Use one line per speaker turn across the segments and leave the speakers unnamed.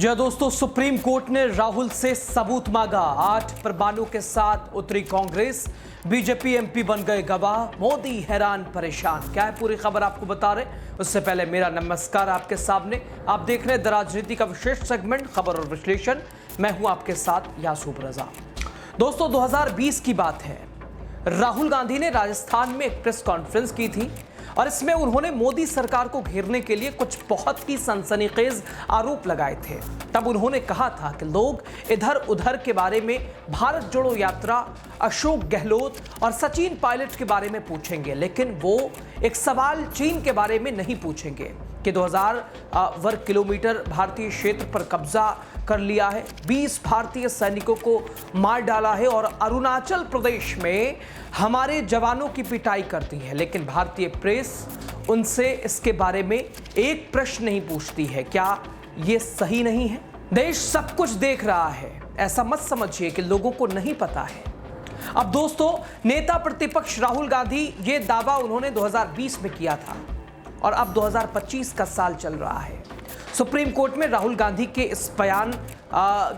जी हाँ दोस्तों, supreme court ने राहुल से सबूत मांगा। 8 प्रमाणों के साथ उतरी कांग्रेस, बीजेपी एमपी बन गए गवाह, मोदी हैरान परेशान। क्या है पूरी खबर आपको बता रहे। उससे पहले मेरा नमस्कार आपके सामने। आप देख रहे हैं द राजनीति का विशेष सेगमेंट खबर और विश्लेषण। मैं हूं आपके साथ यासूब रजा। दोस्तों 2020 की बात है। राहुल गांधी ने राजस्थान में एक प्रेस कॉन्फ्रेंस की थी और इसमें उन्होंने मोदी सरकार को घेरने के लिए कुछ बहुत ही सनसनीखेज आरोप लगाए थे। तब उन्होंने कहा था कि लोग इधर उधर के बारे में, भारत जोड़ो यात्रा, अशोक गहलोत और सचिन पायलट के बारे में पूछेंगे, लेकिन वो एक सवाल चीन के बारे में नहीं पूछेंगे कि 2000 वर्ग किलोमीटर भारतीय क्षेत्र पर कब्जा कर लिया है, 20 भारतीय सैनिकों को मार डाला है और अरुणाचल प्रदेश में हमारे जवानों की पिटाई करती है, लेकिन भारतीय प्रेस उनसे इसके बारे में एक प्रश्न नहीं पूछती है। क्या ये सही नहीं है? देश सब कुछ देख रहा है, ऐसा मत समझिए कि लोगों को नहीं पता है। अब दोस्तों, नेता प्रतिपक्ष राहुल गांधी, ये दावा उन्होंने 2020 में किया था और अब 2025 का साल चल रहा है। सुप्रीम कोर्ट में राहुल गांधी के इस बयान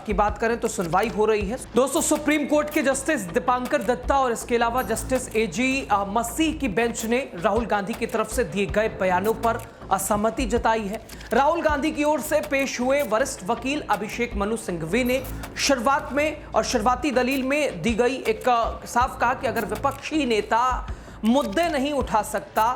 की बात करें तो सुनवाई हो रही है। दोस्तों, सुप्रीम कोर्ट के जस्टिस दीपांकर दत्ता और इसके अलावा जस्टिस एजी मसीह की बेंच ने राहुल गांधी की तरफ से दिए गए बयानों पर असहमति जताई है। राहुल गांधी की ओर से पेश हुए वरिष्ठ वकील अभिषेक मनु सिंघवी ने शुरुआत में और शुरुआती दलील में दी गई एक साफ कहा कि अगर विपक्षी नेता मुद्दे नहीं उठा सकता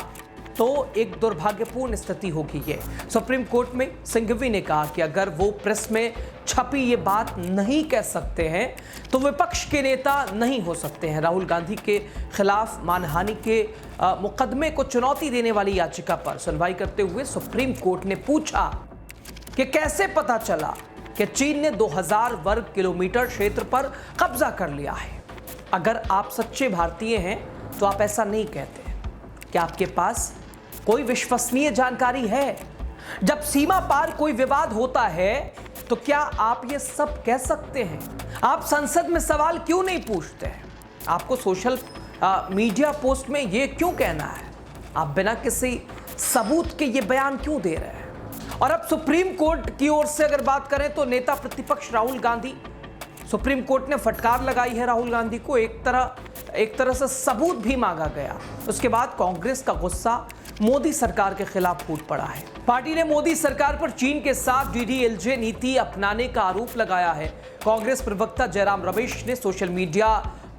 तो एक दुर्भाग्यपूर्ण स्थिति होगी। ये सुप्रीम कोर्ट में सिंघवी ने कहा कि अगर वो प्रेस में छपी ये बात नहीं कह सकते हैं तो विपक्ष के नेता नहीं हो सकते हैं। राहुल गांधी के खिलाफ मानहानि के मुकदमे को चुनौती देने वाली याचिका पर सुनवाई करते हुए सुप्रीम कोर्ट ने पूछा कि कैसे पता चला कि चीन ने 2000 वर्ग किलोमीटर क्षेत्र पर कब्जा कर लिया है। अगर आप सच्चे भारतीय हैं तो आप ऐसा नहीं कहते। क्या आपके पास कोई विश्वसनीय जानकारी है? जब सीमा पार कोई विवाद होता है तो क्या आप ये सब कह सकते हैं? आप संसद में सवाल क्यों नहीं पूछते हैं? आपको सोशल मीडिया पोस्ट में ये क्यों कहना है? आप बिना किसी सबूत के ये बयान क्यों दे रहे हैं? और अब सुप्रीम कोर्ट की ओर से अगर बात करें तो नेता प्रतिपक्ष राहुल गांधी, सुप्रीम कोर्ट ने फटकार लगाई है राहुल गांधी को। एक तरह से सबूत भी मांगा गया। उसके बाद कांग्रेस का गुस्सा मोदी सरकार के खिलाफ फूट पड़ा है। पार्टी ने मोदी सरकार पर चीन के साथ डीडीएलजे नीति अपनाने का आरोप लगाया है। कांग्रेस प्रवक्ता जयराम रमेश ने सोशल मीडिया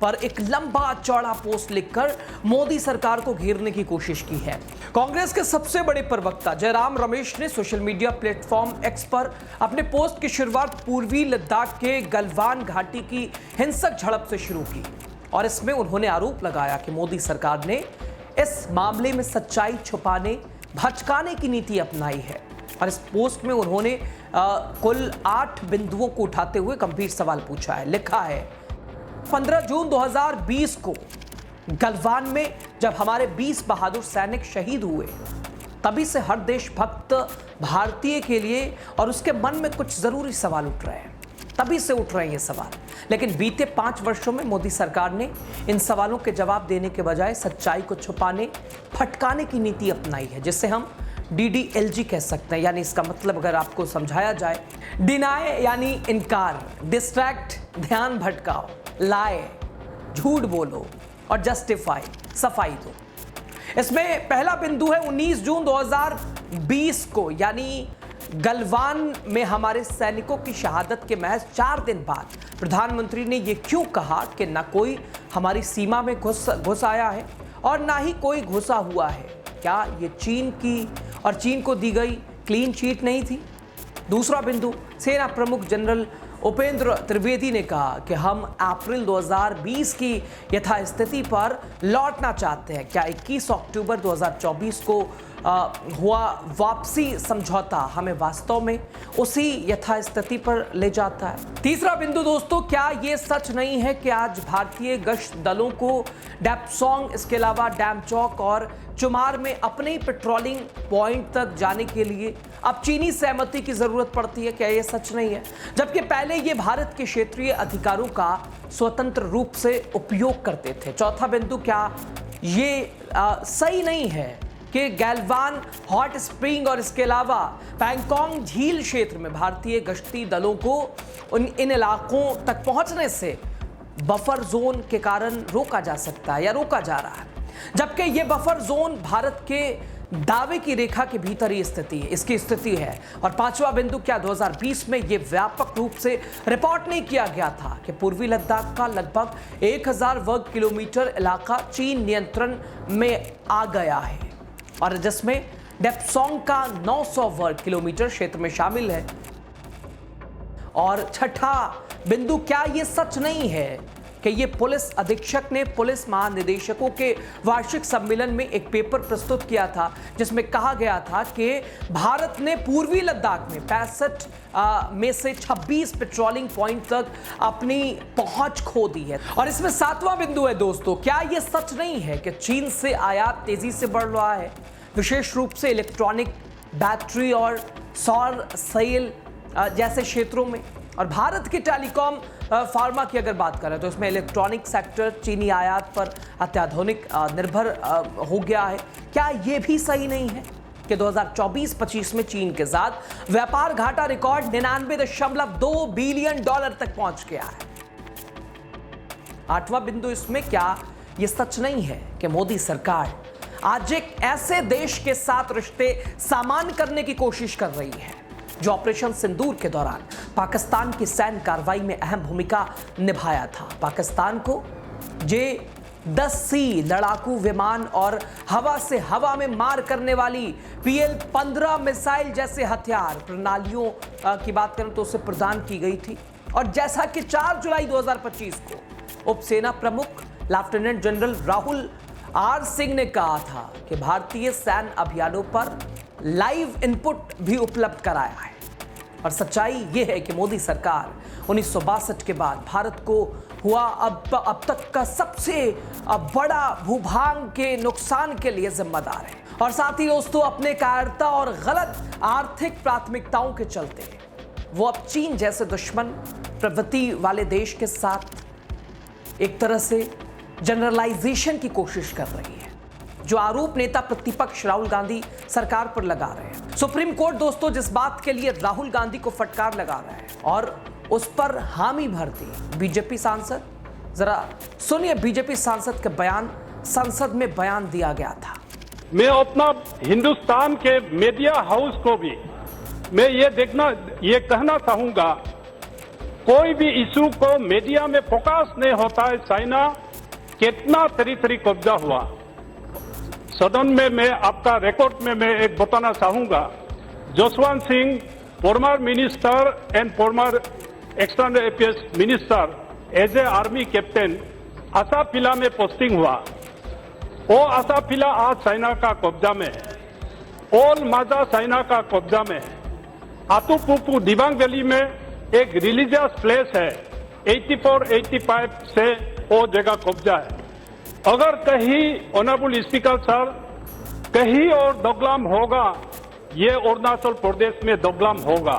पर एक लंबा चौड़ा पोस्ट लिखकर मोदी सरकार को घेरने की कोशिश की है। कांग्रेस के सबसे बड़े प्रवक्ता जयराम रमेश ने सोशल मीडिया प्लेटफॉर्म एक्स पर अपने पोस्ट की शुरुआत पूर्वी लद्दाख के गलवान घाटी की हिंसक झड़प से शुरू की और इसमें उन्होंने आरोप लगाया कि मोदी सरकार ने इस मामले में सच्चाई छुपाने, भटकाने की नीति अपनाई है। और इस पोस्ट में उन्होंने कुल 8 बिंदुओं को उठाते हुए गंभीर सवाल पूछा है। लिखा है, 15 जून 2020 को गलवान में जब हमारे 20 बहादुर सैनिक शहीद हुए, तभी से हर देशभक्त भारतीय के लिए और उसके मन में कुछ जरूरी सवाल उठ रहे हैं। तभी से उठ रहे हैं ये सवाल। लेकिन बीते 5 वर्षों में मोदी सरकार ने इन सवालों के जवाब देने के बजाय सच्चाई को छुपाने, भटकाने की नीति अपनाई है, जिसे हम डीडीएलजी कह सकते हैं। यानी इसका मतलब अगर आपको समझाया जाए, डिनाय यानी इनकार, डिस्ट्रैक्ट ध्यान भटकाओ, लाए झूठ बोलो और जस्टिफाई सफाई दो। इसमें पहला बिंदु है 19 जून 2020 को, यानी गलवान में हमारे सैनिकों की शहादत के महज 4 दिन बाद प्रधानमंत्री ने यह क्यों कहा कि न कोई हमारी सीमा में घुस आया है और ना ही कोई घुसा हुआ है? क्या ये चीन की और चीन को दी गई क्लीन चीट नहीं थी? दूसरा बिंदु, सेना प्रमुख जनरल उपेंद्र त्रिवेदी ने कहा कि हम अप्रैल 2020 की यथास्थिति पर लौटना चाहते हैं। क्या 21 अक्टूबर 2024 को हुआ वापसी समझौता हमें वास्तव में उसी यथास्थिति पर ले जाता है? तीसरा बिंदु दोस्तों, क्या ये सच नहीं है कि आज भारतीय गश्त दलों को डैपसोंग, इसके अलावा डैमचौक और चुमार में अपने ही पेट्रोलिंग पॉइंट तक जाने के लिए अब चीनी सहमति की जरूरत पड़ती है? क्या ये सच नहीं है? जबकि पहले ये भारत के क्षेत्रीय अधिकारों का स्वतंत्र रूप से उपयोग करते थे। चौथा बिंदु, क्या ये सही नहीं है के गैलवान हॉट स्प्रिंग और इसके अलावा पैंगोंग झील क्षेत्र में भारतीय गश्ती दलों को इन इलाकों तक पहुंचने से बफर जोन के कारण रोका जा सकता है या रोका जा रहा है, जबकि यह बफर जोन भारत के दावे की रेखा के भीतर ही इसकी स्थिति है। और पांचवा बिंदु, क्या 2020 में यह व्यापक रूप से रिपोर्ट नहीं किया गया था कि पूर्वी लद्दाख का लगभग 1000 वर्ग किलोमीटर इलाका चीन नियंत्रण में आ गया है और जिसमें डेप्सोंग का 900 वर्ग किलोमीटर क्षेत्र में शामिल है। और छठा बिंदु, क्या यह सच नहीं है कि ये पुलिस अधीक्षक ने पुलिस महानिदेशकों के वार्षिक सम्मेलन में एक पेपर प्रस्तुत किया था जिसमें कहा गया था कि भारत ने पूर्वी लद्दाख में 65 में से 26 पेट्रोलिंग पॉइंट तक अपनी पहुंच खो दी है। और इसमें सातवां बिंदु है दोस्तों, क्या यह सच नहीं है कि चीन से आयात तेजी से बढ़ रहा है, विशेष रूप से इलेक्ट्रॉनिक, बैटरी और सौर सेल जैसे क्षेत्रों में। और भारत के टेलीकॉम फार्मा की अगर बात करें तो इसमें इलेक्ट्रॉनिक सेक्टर चीनी आयात पर अत्याधुनिक निर्भर हो गया है। क्या यह भी सही नहीं है कि 2024-25 में चीन के साथ व्यापार घाटा रिकॉर्ड 99.2 बिलियन डॉलर तक पहुंच गया है। आठवां बिंदु इसमें, क्या यह सच नहीं है कि मोदी सरकार आज एक ऐसे देश के साथ रिश्ते सामान्य करने की कोशिश कर रही है जो ऑपरेशन सिंदूर के दौरान पाकिस्तान की सैन्य कार्रवाई में अहम भूमिका निभाया था। पाकिस्तान को J-10C लड़ाकू विमान और हवा से हवा में मार करने वाली PL-15 मिसाइल जैसे हथियार प्रणालियों की बात करें तो उसे प्रदान की गई थी। और जैसा कि 4 जुलाई 2025 को उप सेना प्रमुख lieutenant general Rahul R Singh ने कहा था कि भारतीय सैन्य अभियानों पर लाइव इनपुट भी उपलब्ध कराया है। और सच्चाई यह है कि मोदी सरकार 1962 के बाद भारत को हुआ अब तक का सबसे बड़ा भूभाग के नुकसान के लिए जिम्मेदार है। और साथ ही दोस्तों, अपने कायरता और गलत आर्थिक प्राथमिकताओं के चलते वो अब चीन जैसे दुश्मन प्रवृत्ति वाले देश के साथ एक तरह से जनरलाइजेशन की कोशिश कर रही है, जो आरोप नेता प्रतिपक्ष राहुल गांधी सरकार पर लगा रहे हैं। सुप्रीम कोर्ट दोस्तों जिस बात के लिए राहुल गांधी को फटकार लगा रहा है और उस पर हामी भरती बीजेपी सांसद, जरा सुनिए बीजेपी सांसद के बयान, संसद में बयान दिया गया था।
मैं अपना हिंदुस्तान के मीडिया हाउस को भी मैं ये कहना चाहूंगा, कोई भी इशू को मीडिया में फोकस नहीं होता है। चाइना कितना तरी कब्जा हुआ सदन में, मैं आपका रिकॉर्ड में मैं एक बताना चाहूंगा। Jaswant Singh former minister and former external affairs minister as a army captain आसाफिला में पोस्टिंग हुआ। वो आसाफिला आज चाइना का कब्जा में है। ओल माजा चाइना का कब्जा में है। आतुपुपु दिबांग वैली में एक रिलीजियस प्लेस है, 84-85 से वो जगह कब्जा है। अगर कहीं ऑनरेबल स्पीकर सर कहीं और दोगलाम होगा, ये अरुणाचल प्रदेश में दोगलाम होगा।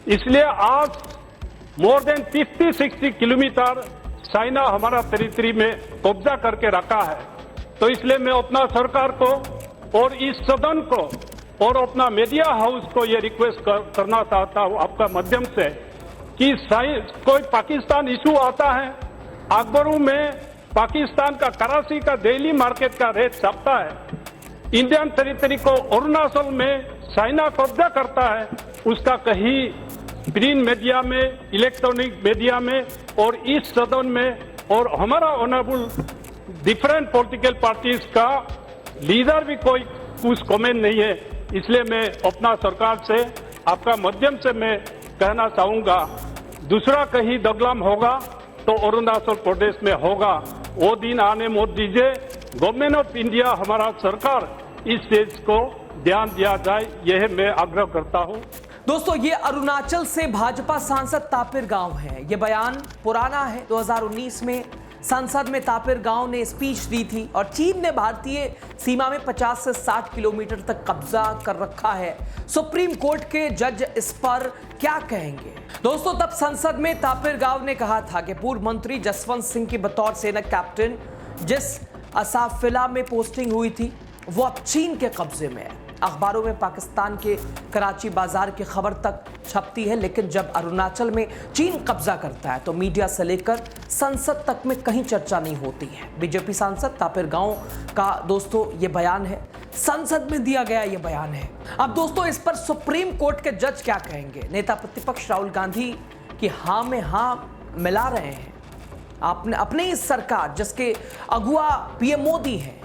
इसलिए आज मोर देन 50-60 किलोमीटर चाइना हमारा टेरिटरी में कब्जा करके रखा है। तो इसलिए मैं अपना सरकार को और इस सदन को और अपना मीडिया हाउस को ये रिक्वेस्ट करना चाहता हूं आपका माध्यम से कि कोई पाकिस्तान इशू आता है, अखबारों में पाकिस्तान का कराची का डेली मार्केट का रेट छपता है, इंडियन टेरिटरी को अरुणाचल में चाइना कब्जा करता है, उसका कहीं प्रिंट मीडिया में, इलेक्ट्रॉनिक मीडिया में और इस सदन में और हमारा ऑनरेबल डिफरेंट पॉलिटिकल पार्टीज का लीडर भी कोई कुछ कमेंट नहीं है। इसलिए मैं अपना सरकार से आपका माध्यम से मैं कहना चाहूंगा, दूसरा कहीं दगलाम होगा तो अरुणाचल प्रदेश में होगा। वो दिन आने मत दीजिए। गवर्नमेंट ऑफ इंडिया, हमारा सरकार इस चीज को ध्यान दिया जाए, यह मैं आग्रह करता हूं।
दोस्तों, ये अरुणाचल से भाजपा सांसद तापिर गांव है। ये बयान पुराना है, 2019 में संसद में तापिर गांव ने स्पीच दी थी और चीन ने भारतीय सीमा में 50 से 60 किलोमीटर तक कब्जा कर रखा है। सुप्रीम कोर्ट के जज इस पर क्या कहेंगे? दोस्तों, तब संसद में तापिर गांव ने कहा था कि पूर्व मंत्री जसवंत सिंह की बतौर सेना कैप्टन जिस असाफिला में पोस्टिंग हुई थी वो अब चीन के कब्जे में है। अखबारों में पाकिस्तान के कराची बाजार की खबर तक छपती है, लेकिन जब अरुणाचल में चीन कब्जा करता है तो मीडिया से लेकर संसद तक में कहीं चर्चा नहीं होती है। बीजेपी सांसद तापिर गांव का दोस्तों ये बयान है, संसद में दिया गया ये बयान है। अब दोस्तों इस पर सुप्रीम कोर्ट के जज क्या कहेंगे? नेता प्रतिपक्ष राहुल गांधी की हाँ में हाँ मिला रहे हैं। आपने अपनी इस सरकार जिसके अगुआ पीएम मोदी हैं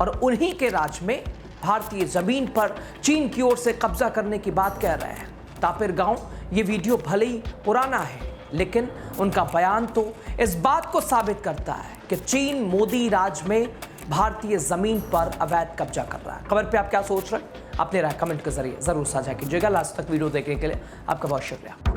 और उन्हीं के राज में भारतीय जमीन पर चीन की ओर से कब्जा करने की बात कह रहे हैं। तापिर गांव ये वीडियो भले ही पुराना है, लेकिन उनका बयान तो इस बात को साबित करता है कि चीन मोदी राज में भारतीय जमीन पर अवैध कब्जा कर रहा है। खबर पे आप क्या सोच रहे हैं? अपने राय कमेंट के जरिए जरूर साझा कीजिएगा। लास्ट तक वीडियो देखने के लिए आपका बहुत शुक्रिया।